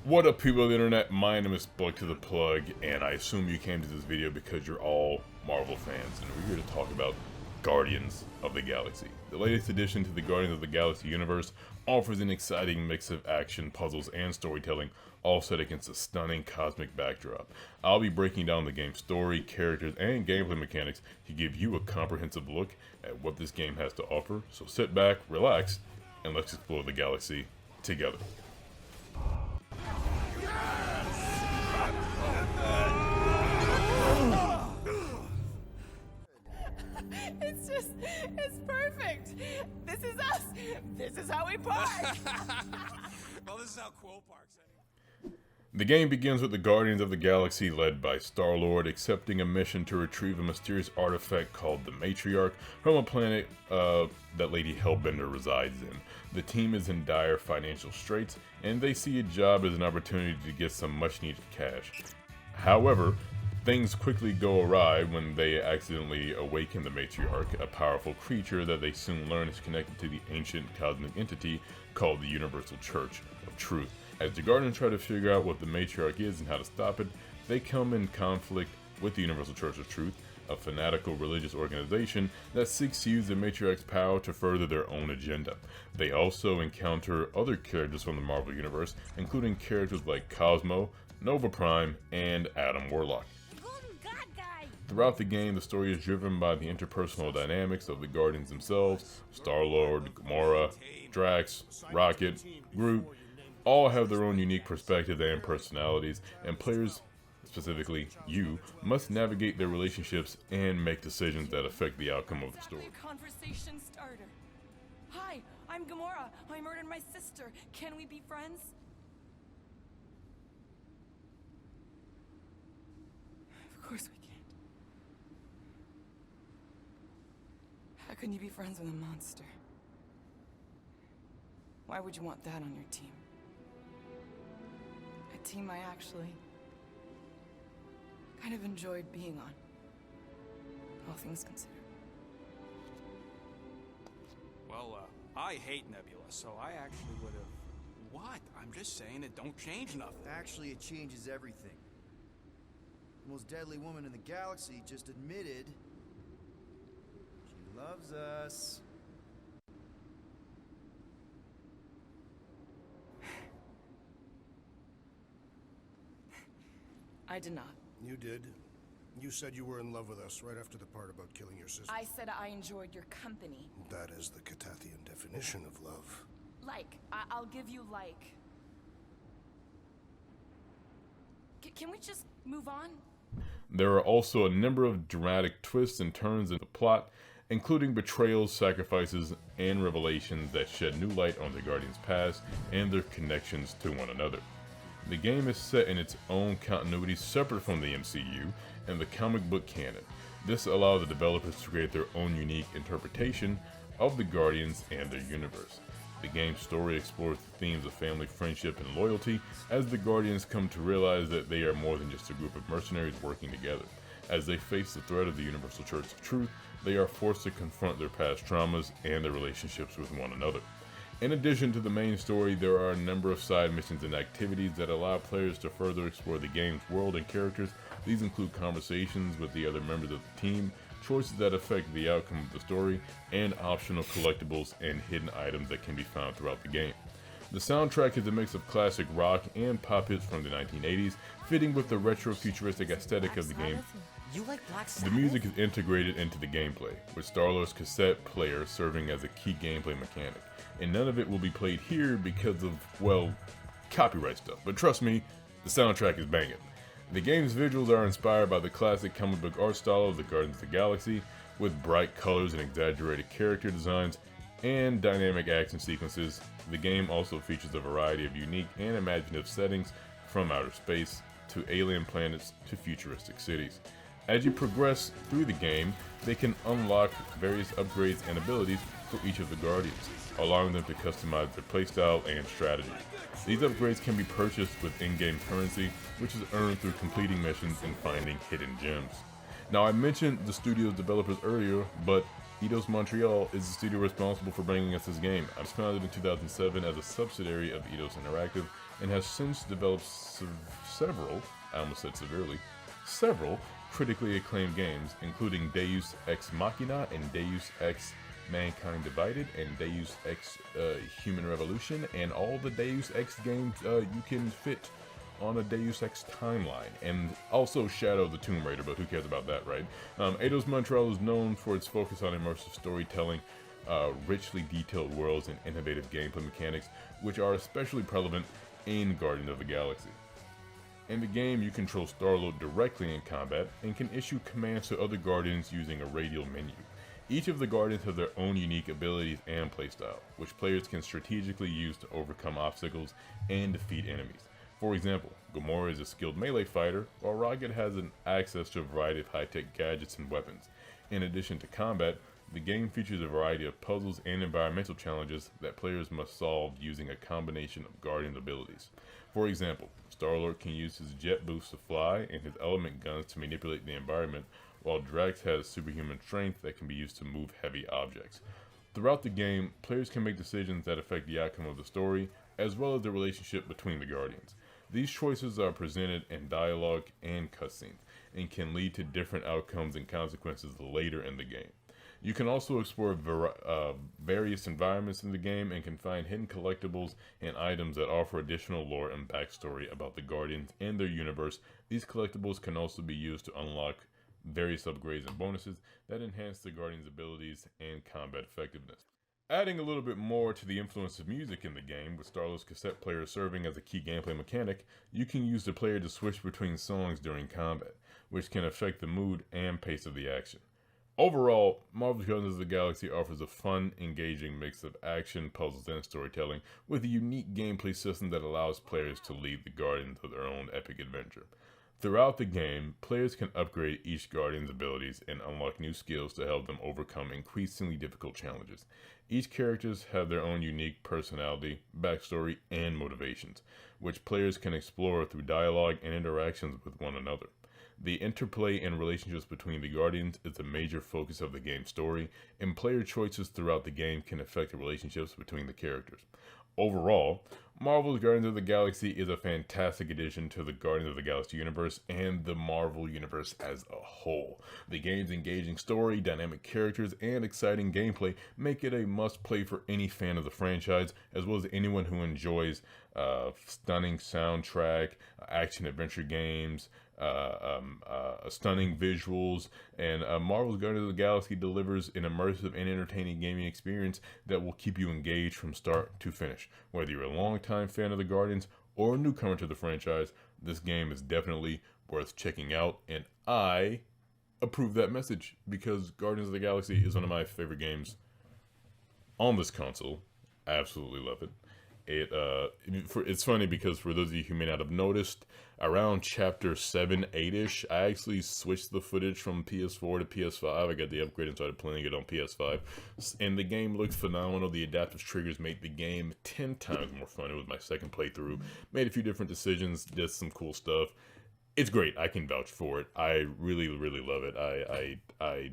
What up, people of the internet? My name is Plug to the Plug, and I assume you came to this video because you're all Marvel fans, and we're here to talk about Guardians of the Galaxy. The latest addition to the Guardians of the Galaxy universe offers an exciting mix of action, puzzles, and storytelling, all set against a stunning cosmic backdrop. I'll be breaking down the game's story, characters, and gameplay mechanics to give you a comprehensive look at what this game has to offer, so sit back, relax, and let's explore the galaxy together. It's perfect. This is us. This is how we park. Well, this is how Quill parks. The game begins with the Guardians of the Galaxy led by Star-Lord accepting a mission to retrieve a mysterious artifact called the Matriarch from a planet that Lady Hellbender resides in. The team is in dire financial straits, and they see a job as an opportunity to get some much-needed cash. However, things quickly go awry when they accidentally awaken the Matriarch, a powerful creature that they soon learn is connected to the ancient cosmic entity called the Universal Church of Truth. As the Guardians try to figure out what the Matriarch is and how to stop it, they come in conflict with the Universal Church of Truth, a fanatical religious organization that seeks to use the Matriarch's power to further their own agenda. They also encounter other characters from the Marvel Universe, including characters like Cosmo, Nova Prime, and Adam Warlock. Throughout the game, the story is driven by the interpersonal dynamics of the Guardians themselves. Star-Lord, Gamora, Drax, Rocket, Groot, all have their own unique perspectives and personalities, and players, specifically you, must navigate their relationships and make decisions that affect the outcome of the story. Conversation starter. Hi, I'm Gamora. I murdered my sister. Can we be friends? Of course we can't. How can you be friends with a monster? Why would you want that on your team? A team I actually kind of enjoyed being on, all things considered. Well, I hate Nebula, so I actually would have... What? I'm just saying it don't change nothing. Actually, it changes everything. The most deadly woman in the galaxy just admitted she loves us. I did not. You did. You said you were in love with us right after the part about killing your sister. I said I enjoyed your company. That is the Catathian definition of love. Like. I'll give you like. Can we just move on? There are also a number of dramatic twists and turns in the plot, including betrayals, sacrifices, and revelations that shed new light on the Guardians' past and their connections to one another. The game is set in its own continuity separate from the MCU and the comic book canon. This allows the developers to create their own unique interpretation of the Guardians and their universe. The game's story explores the themes of family, friendship, and loyalty as the Guardians come to realize that they are more than just a group of mercenaries working together. As they face the threat of the Universal Church of Truth, they are forced to confront their past traumas and their relationships with one another. In addition to the main story, there are a number of side missions and activities that allow players to further explore the game's world and characters. These include conversations with the other members of the team, choices that affect the outcome of the story, and optional collectibles and hidden items that can be found throughout the game. The soundtrack is a mix of classic rock and pop hits from the 1980s, fitting with the retro-futuristic aesthetic of the game. The music is integrated into the gameplay, with Star-Lord's cassette player serving as a key gameplay mechanic. And none of it will be played here because of, well, copyright stuff. But trust me, the soundtrack is banging. The game's visuals are inspired by the classic comic book art style of the Guardians of the Galaxy, with bright colors and exaggerated character designs and dynamic action sequences. The game also features a variety of unique and imaginative settings, from outer space to alien planets to futuristic cities. As you progress through the game, they can unlock various upgrades and abilities for each of the Guardians, allowing them to customize their playstyle and strategy. These upgrades can be purchased with in-game currency, which is earned through completing missions and finding hidden gems. Now, I mentioned the studio's developers earlier, but Eidos Montreal is the studio responsible for bringing us this game. It was founded in 2007 as a subsidiary of Eidos Interactive and has since developed several, I almost said severely, several critically acclaimed games, including Deus Ex Machina and Deus Ex Mankind Divided and Deus Ex Human Revolution, and all the Deus Ex games you can fit on a Deus Ex timeline, and also Shadow of the Tomb Raider, but who cares about that, right? Eidos Montreal is known for its focus on immersive storytelling, richly detailed worlds, and innovative gameplay mechanics, which are especially prevalent in Guardians of the Galaxy. In the game, you control Star-Lord directly in combat, and can issue commands to other Guardians using a radial menu. Each of the Guardians have their own unique abilities and playstyle, which players can strategically use to overcome obstacles and defeat enemies. For example, Gamora is a skilled melee fighter, while Rocket has access to a variety of high-tech gadgets and weapons. In addition to combat, the game features a variety of puzzles and environmental challenges that players must solve using a combination of Guardian abilities. For example, Star-Lord can use his jet boost to fly and his element guns to manipulate the environment, while Drax has superhuman strength that can be used to move heavy objects. Throughout the game, players can make decisions that affect the outcome of the story, as well as the relationship between the Guardians. These choices are presented in dialogue and cutscenes, and can lead to different outcomes and consequences later in the game. You can also explore various environments in the game and can find hidden collectibles and items that offer additional lore and backstory about the Guardians and their universe. These collectibles can also be used to unlock various upgrades and bonuses that enhance the Guardians' abilities and combat effectiveness. Adding a little bit more to the influence of music in the game, with Star-Lord's cassette player serving as a key gameplay mechanic, you can use the player to switch between songs during combat, which can affect the mood and pace of the action. Overall, Marvel's Guardians of the Galaxy offers a fun, engaging mix of action, puzzles, and storytelling, with a unique gameplay system that allows players to lead the Guardians of their own epic adventure. Throughout the game, players can upgrade each Guardian's abilities and unlock new skills to help them overcome increasingly difficult challenges. Each characters have their own unique personality, backstory, and motivations, which players can explore through dialogue and interactions with one another. The interplay and relationships between the Guardians is a major focus of the game's story, and player choices throughout the game can affect the relationships between the characters. Overall, Marvel's Guardians of the Galaxy is a fantastic addition to the Guardians of the Galaxy universe and the Marvel universe as a whole. The game's engaging story, dynamic characters, and exciting gameplay make it a must-play for any fan of the franchise, as well as anyone who enjoys stunning soundtrack, action-adventure games, stunning visuals, and Marvel's Guardians of the Galaxy delivers an immersive and entertaining gaming experience that will keep you engaged from start to finish. Whether you're a longtime fan of the Guardians or a newcomer to the franchise, this game is definitely worth checking out, and I approve that message because Guardians of the Galaxy is one of my favorite games on this console. I absolutely love it. It's funny because for those of you who may not have noticed, around chapter 7, 8-ish, I actually switched the footage from PS4 to PS5. I got the upgrade and started playing it on PS5. And the game looked phenomenal. The adaptive triggers made the game 10 times more fun. It was my second playthrough. Made a few different decisions, did some cool stuff. It's great. I can vouch for it. I really, really love it. I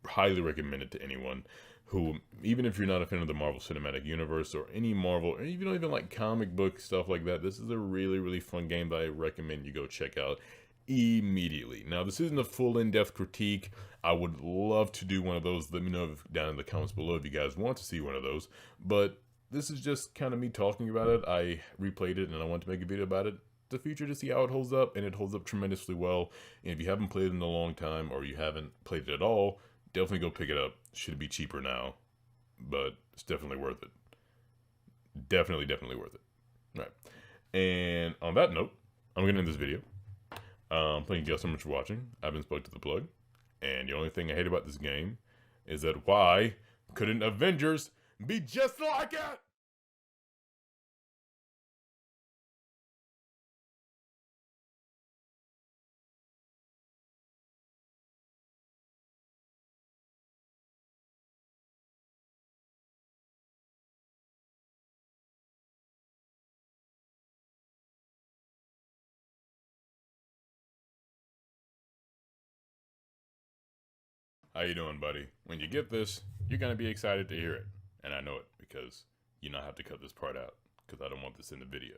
highly recommend it to anyone who, even if you're not a fan of the Marvel Cinematic Universe or any Marvel, or if you don't even like comic book stuff like that, this is a really, really fun game that I recommend you go check out immediately. Now, this isn't a full in-depth critique. I would love to do one of those. Let me know down in the comments below if you guys want to see one of those. But this is just kind of me talking about it. I replayed it and I want to make a video about it. The future to see how it holds up, and it holds up tremendously well. And if you haven't played it in a long time or you haven't played it at all, definitely go pick it up. Should be cheaper now, but it's definitely worth it. Definitely worth it. All right. And on that note, I'm going to end this video. Thank you guys so much for watching. I've been Spoke to the Plug. And the only thing I hate about this game is that why couldn't Avengers be just like it? How you doing, buddy? When you get this, you're gonna be excited to hear it. And I know it, because you know I have to cut this part out, because I don't want this in the video.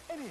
Anywho,